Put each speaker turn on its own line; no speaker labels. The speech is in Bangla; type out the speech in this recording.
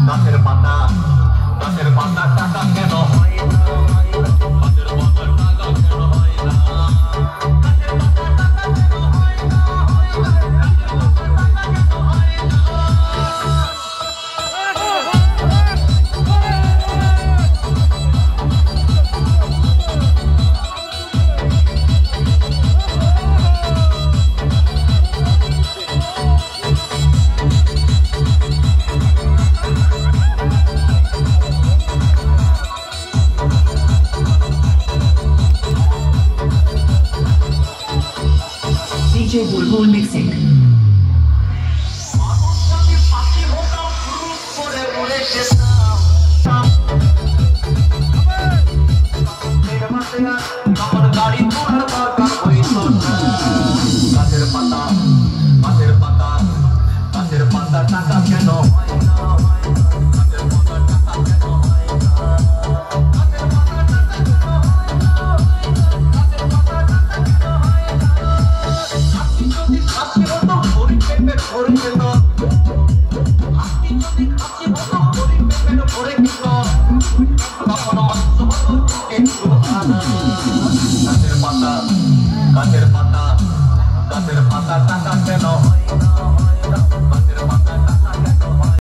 গাছের পাতা টাকা কেন হয় না গাছের পাতা টাকা কেন হয় না
DJ Bulbul Mixing.
গাছের পাতা টাকা কেন হয় না গাছের পাতা টাকা কেন হয় না গাছের পাতা টাকা কেন হয় না গাছের